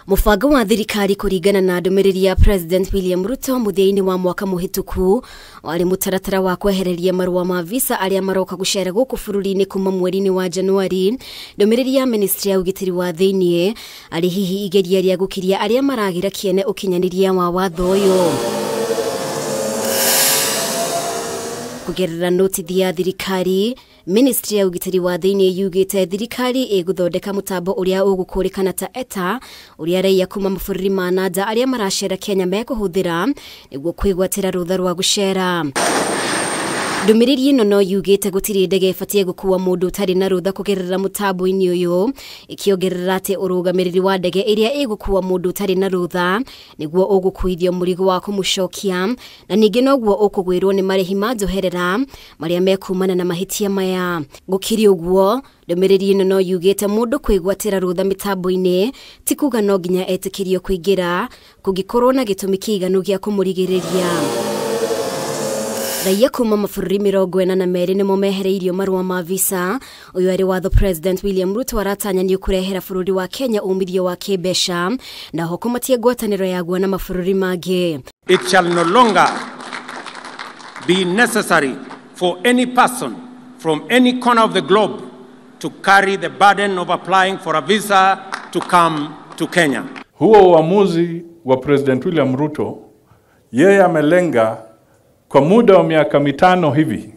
Mubango wa thirikari kuringana na ndumiriri ya President William Ruto muthia-ini wa mwaka muhituku wari mutaratara wa kwehereria marua ma visa aria maroka gucera guku bururi-ini kuma mweri-ini wa Januari. Ndumiriri ya Ministry ya ugitiri wa thiini ari hihi igeria ria gukiria aria maragira kiene ukinyaniria wa watho uyu. Kugerera notithi ya thirikari, Ministry ya ugitiri wa thiini yugite thirikari iguthondeka mutambo uria ugukurikana ta ETA uria raia kuma mabũrũri ma nanja aria maracera Kenya mekuhuthira niguo kwigwatira rutha rwa gucera. Ndumiriri ino no yugite gutiri ndege ibatie gukua mundu utari na rutha kugerera mutambo-ini uyu, ikiongerera ati urugamiriri wa ndege iria igukua mundu utari na rutha niguo ugukuithio murigo wa kumucokia, na ningi noguo ukugwirwo ni marihi ma njoherera maria mekumana na mahitia maya. Gukiri uguo, ndumiriri ino no yugite mundu kwigwatira rutha mitambo-ini ti kuga no nginya etikirio kuingira kungikorwo na gitumi kiiganu gia kumurigiriria. Raia kuma mabũrũri 42 nimo mehereirio marua ma visa. Uyu ari watho President William Ruto aratanya ni kurehera bũrũri wa Kenya umithio wa kibesha na hukumatie ngwatanĩro yaguo na mabũrũri mangĩ. It shall no longer be necessary for any person from any corner of the globe to carry the burden of applying for a visa to come to Kenya. Huo uamuzi wa President William Ruto, yeye amelenga kwa muda wa miaka 5 hivi,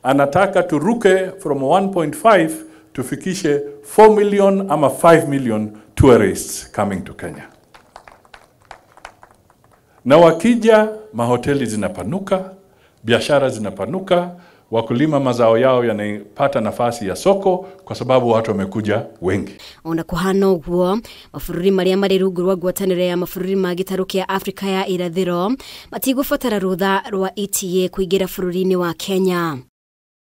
anataka turuke from 1.5 tufikishe 4 million ama 5 million tourists coming to Kenya. Na wakija, mahoteli zinapanuka, biashara zinapanuka, wakulima mazao yao yanapata nafasi ya soko kwa sababu watu wamekuja wengi. Ona kuhana uguo, mabũrũri maria mari rungu rwa ngwatanĩro ya mabũrũri ma gĩtarũ kia Afrika ya irathĩro matigubatara rutha rwa ETA kuingira bũrũri-ini wa Kenya.